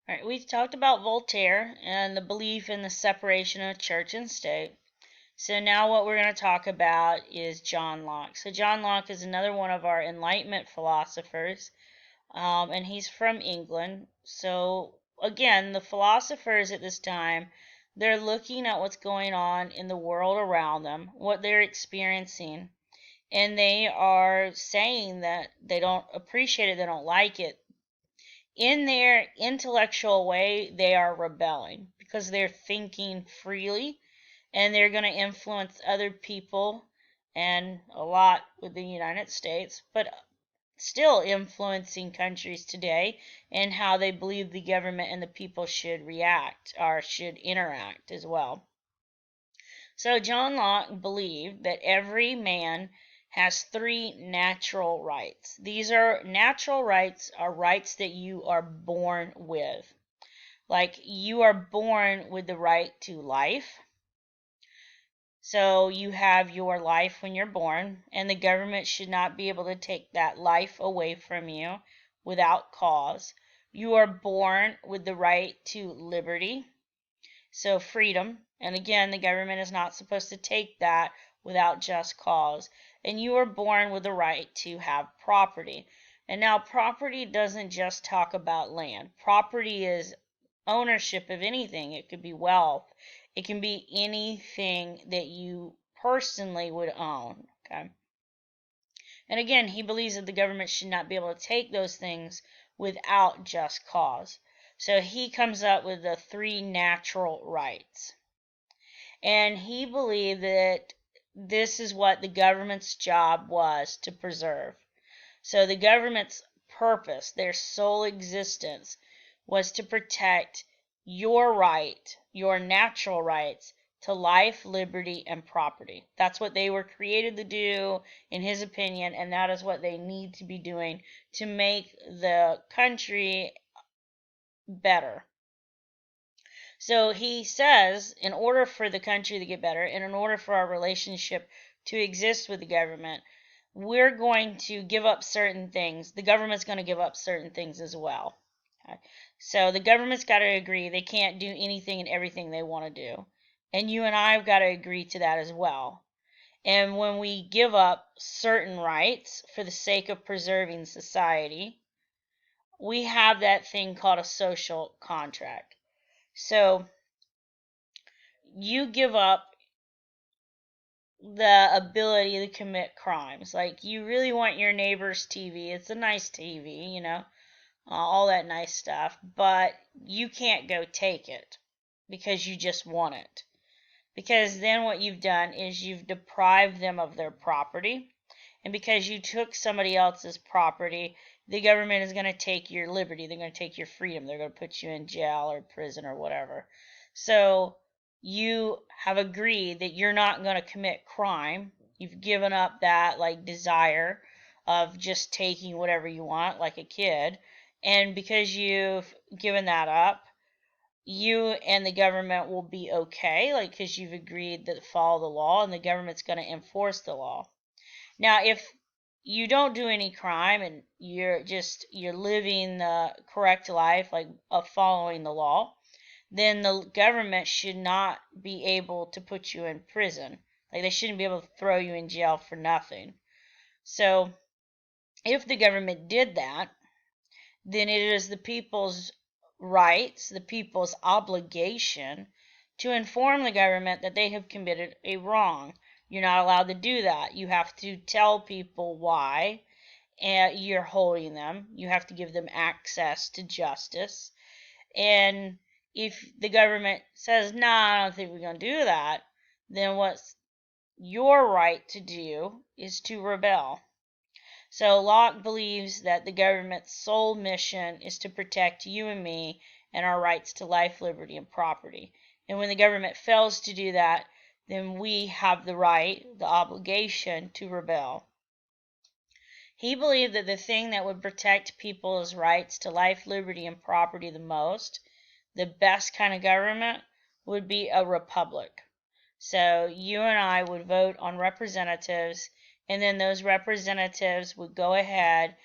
All right, we've talked about Voltaire and the belief in the separation of church and state. So now what we're going to talk about is John Locke. So John Locke is another one of our Enlightenment philosophers, and he's from England. So again, the philosophers at this time, they're looking at what's going on in the world around them, what they're experiencing, and they are saying that they don't appreciate it, they don't like it. In their intellectual way, they are rebelling because they're thinking freely and they're going to influence other people and a lot with the United States, but still influencing countries today and how they believe the government and the people should react or should interact as well. So John Locke believed that every man has three natural rights. These are natural rights, are rights that you are born with. Like you are born with the right to life. So you have your life when you're born, and the government should not be able to take that life away from you without cause. You are born with the right to liberty, so freedom. And again, the government is not supposed to take that without just cause. And you are born with the right to have property. And now property doesn't just talk about land. Property is ownership of anything. It could be wealth. It can be anything that you personally would own. Okay. And again, he believes that the government should not be able to take those things without just cause. So he comes up with the three natural rights. And he believed that this is what the government's job was to preserve. So the government's purpose, their sole existence, was to protect your right, your natural rights to life, liberty, and property. That's what they were created to do, in his opinion, and that is what they need to be doing to make the country better. So he says, in order for the country to get better, and in order for our relationship to exist with the government, we're going to give up certain things. The government's going to give up certain things as well. Okay? So the government's got to agree they can't do anything and everything they want to do. And you and I have got to agree to that as well. And when we give up certain rights for the sake of preserving society, we have that thing called a social contract. So you give up the ability to commit crimes. Like you really want your neighbor's TV. It's a nice TV, all that nice stuff, but you can't go take it because you just want it. Because then what you've done is you've deprived them of their property. And because you took somebody else's property, the government is going to take your liberty. They're going to take your freedom. They're going to put you in jail or prison or whatever. So you have agreed that you're not going to commit crime. You've given up that like desire of just taking whatever you want like a kid. And because you've given that up, you and the government will be okay, like because you've agreed to follow the law and the government's going to enforce the law. Now, if you don't do any crime and you're living the correct life, like of following the law, then the government should not be able to put you in prison. Like they shouldn't be able to throw you in jail for nothing. So if the government did that, then it is the people's rights, the people's obligation to inform the government that they have committed a wrong. You're not allowed to do that. You have to tell people why you're holding them. You have to give them access to justice. And if the government says, "No, I don't think we're going to do that," then what's your right to do is to rebel. So Locke believes that the government's sole mission is to protect you and me and our rights to life, liberty, and property. And when the government fails to do that, then we have the right, the obligation to rebel. He believed that the thing that would protect people's rights to life, liberty, and property the most, the best kind of government, would be a republic. So you and I would vote on representatives, and then those representatives would go ahead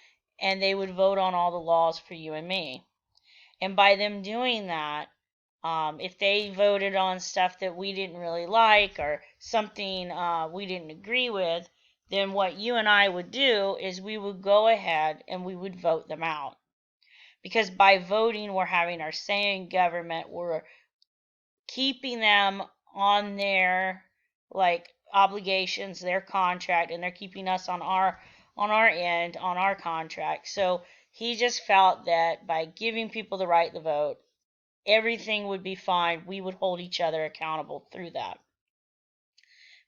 and they would vote on all the laws for you and me. And by them doing that, if they voted on stuff that we didn't really like or something we didn't agree with, then what you and I would do is we would go ahead and we would vote them out. Because by voting, we're having our say in government, we're keeping them on their obligations, their contract, and they're keeping us on our end, on our contract. So he just felt that by giving people the right to vote, everything would be fine. We would hold each other accountable through that.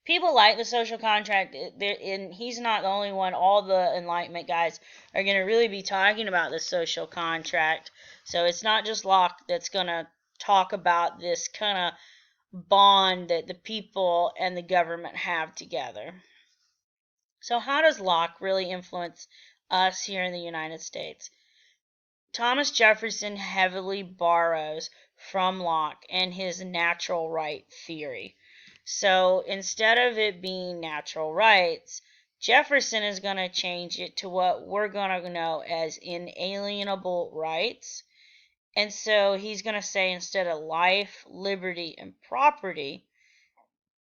People like the social contract, and he's not the only one. All the Enlightenment guys are going to really be talking about the social contract. So it's not just Locke that's going to talk about this kind of bond that the people and the government have together. So how does Locke really influence us here in the United States? Thomas Jefferson heavily borrows from Locke and his natural right theory. So instead of it being natural rights, Jefferson is going to change it to what we're going to know as inalienable rights. And so he's going to say, instead of life, liberty, and property,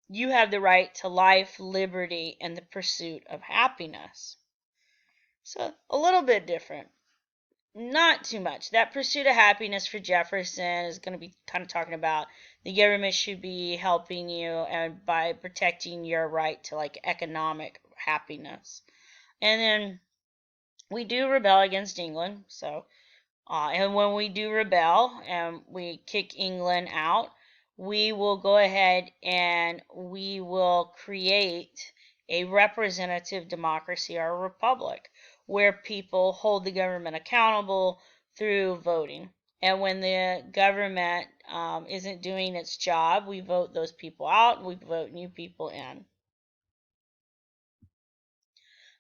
you have the right to life, liberty, and the pursuit of happiness. So a little bit different. Not too much. That pursuit of happiness for Jefferson is going to be kind of talking about the government should be helping you and by protecting your right to economic happiness. And then we do rebel against England. So, and when we do rebel and we kick England out, we will go ahead and we will create a representative democracy or a republic where people hold the government accountable through voting. And when the government isn't doing its job, we vote those people out and we vote new people in.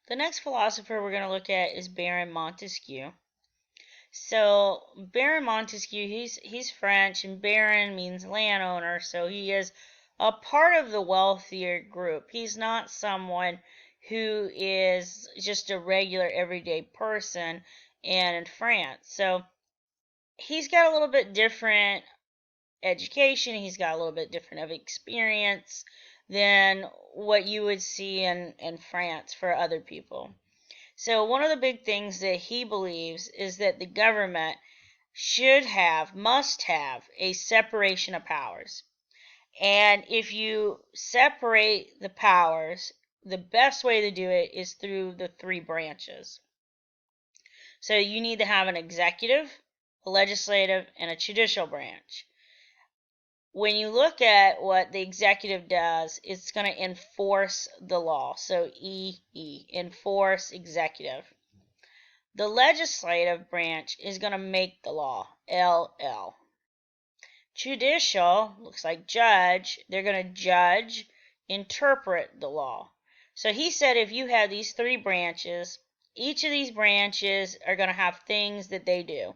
The next philosopher we're going to look at is Baron Montesquieu. So Baron Montesquieu, he's French, and Baron means landowner, so he is a part of the wealthier group. He's not someone who is just a regular everyday person in France. So he's got a little bit different education, he's got a little bit different of experience than what you would see in France for other people. So one of the big things that he believes is that the government must have a separation of powers. And if you separate the powers, the best way to do it is through the three branches. So you need to have an executive, a legislative, and a judicial branch. When you look at what the executive does, it's going to enforce the law. So enforce executive. The legislative branch is going to make the law, LL. Judicial looks like judge. They're going to judge, interpret the law. So he said if you have these three branches, each of these branches are going to have things that they do.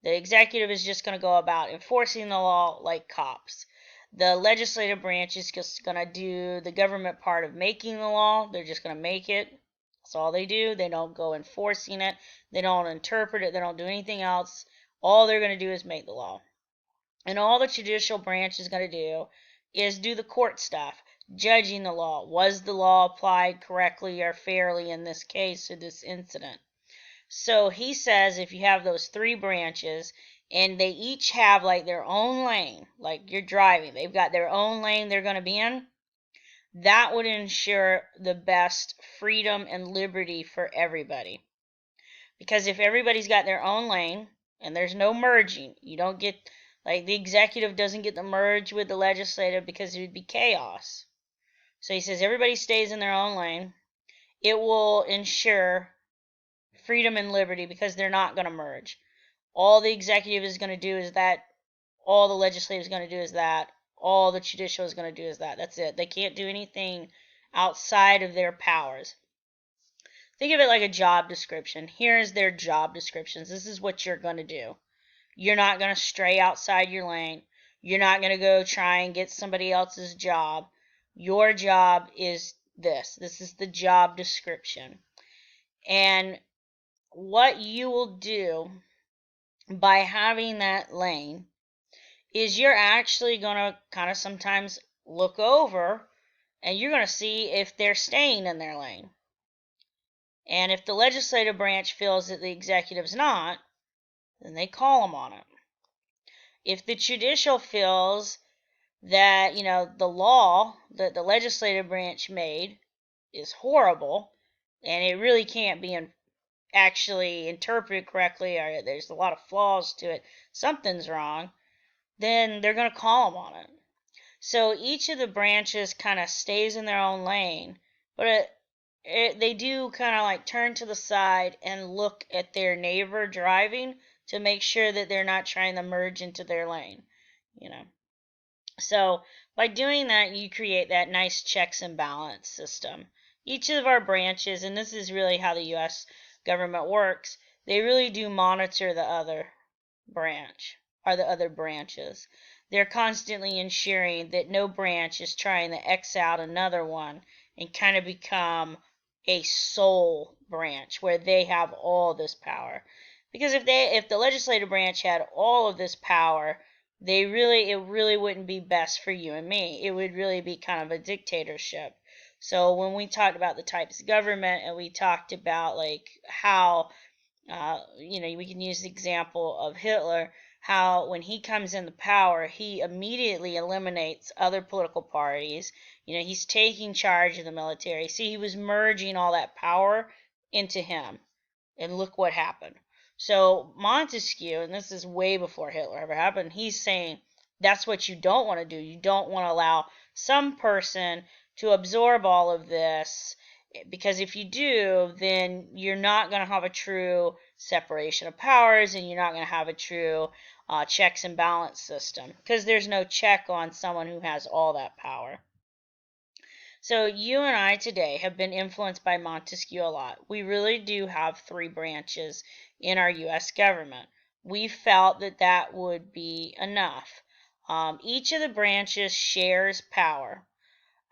The executive is just going to go about enforcing the law like cops. The legislative branch is just going to do the government part of making the law. They're just going to make it. That's all they do. They don't go enforcing it. They don't interpret it. They don't do anything else. All they're going to do is make the law. And all the judicial branch is going to do is do the court stuff, judging the law. Was the law applied correctly or fairly in this case or this incident? So he says if you have those three branches and they each have their own lane, like you're driving, they've got their own lane they're going to be in, that would ensure the best freedom and liberty for everybody. Because if everybody's got their own lane and there's no merging, you don't get, the executive doesn't get to merge with the legislative because it would be chaos. So he says everybody stays in their own lane. It will ensure freedom and liberty because they're not going to merge. All the executive is going to do is that. All the legislative is going to do is that. All the judicial is going to do is that. That's it. They can't do anything outside of their powers. Think of it like a job description. Here's their job descriptions. This is what you're going to do. You're not going to stray outside your lane. You're not going to go try and get somebody else's job. Your job is this. This is the job description. And what you will do by having that lane is you're actually going to kind of sometimes look over and you're going to see if they're staying in their lane. And if the legislative branch feels that the executive's not, then they call them on it. If the judicial feels that, the law that the legislative branch made is horrible and it really can't be actually interpreted correctly, or there's a lot of flaws to it, something's wrong, then they're going to call them on it. So each of the branches kind of stays in their own lane, but they do kind of like turn to the side and look at their neighbor driving to make sure that they're not trying to merge into their lane, So by doing that, you create that nice checks and balance system. Each of our branches, and this is really how the U.S. government works, they really do monitor the other branch or the other branches. They're constantly ensuring that no branch is trying to X out another one and kind of become a sole branch where they have all this power. Because if the legislative branch had all of this power, it really wouldn't be best for you and me. It would really be kind of a dictatorship. So when we talked about the types of government and we talked about like how we can use the example of Hitler, how when he comes into power, he immediately eliminates other political parties. He's taking charge of the military. See, he was merging all that power into him. And look what happened. So Montesquieu, and this is way before Hitler ever happened, he's saying that's what you don't want to do. You don't want to allow some person to absorb all of this, because if you do, then you're not going to have a true separation of powers, and you're not going to have a true checks and balance system, because there's no check on someone who has all that power. So you and I today have been influenced by Montesquieu a lot. We really do have 3 branches in our U.S. government. We felt that that would be enough. Each of the branches shares power.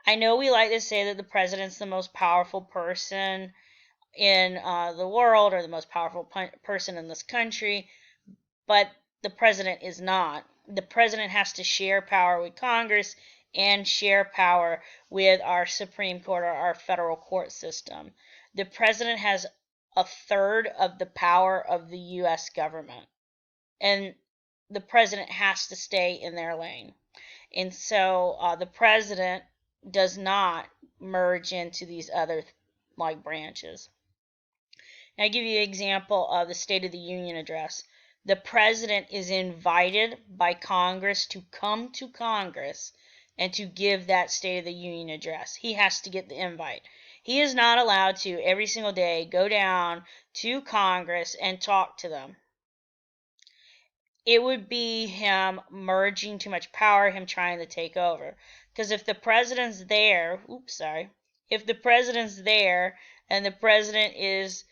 I know we like to say that the president's the most powerful person in the world, or the most powerful person in this country, but the president is not. The president has to share power with Congress and share power with our Supreme Court, or our federal court system. The president has a third of the power of the U.S. government, and the president has to stay in their lane. And so the president does not merge into these other branches. And I give you an example of the State of the Union address. The president is invited by Congress to come to Congress and to give that State of the Union address. He has to get the invite. He is not allowed to every single day go down to Congress and talk to them. It would be him merging too much power, him trying to take over. Because if the president's there, if the president's there and the president is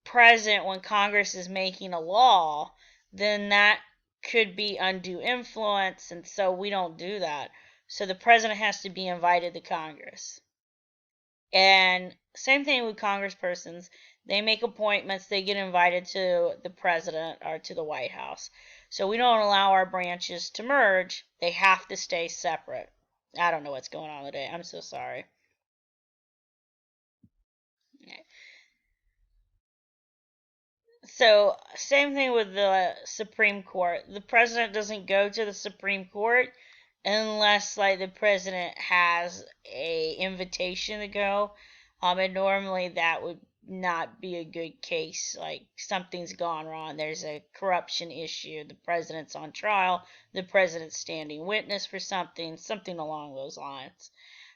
present when Congress is making a law, then that could be undue influence, and so we don't do that. So the president has to be invited to Congress. And same thing with congresspersons. They make appointments, they get invited to the president or to the White House. So we don't allow our branches to merge. They have to stay separate. I don't know what's going on today. I'm so sorry. Okay. So, same thing with the Supreme Court. The president doesn't go to the Supreme Court unless, the president has a invitation to go. And normally that would not be a good case. Like, something's gone wrong. There's a corruption issue. The president's on trial. The president's standing witness for something along those lines.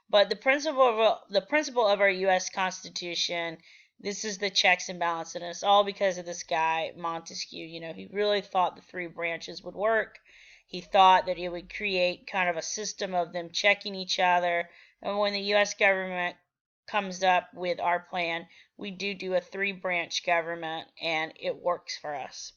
But the principle of our U.S. Constitution, this is the checks and balances, and it's all because of this guy, Montesquieu. He really thought the 3 branches would work. He thought that it would create kind of a system of them checking each other. And when the U.S. government comes up with our plan, we do a 3-branch government, and it works for us.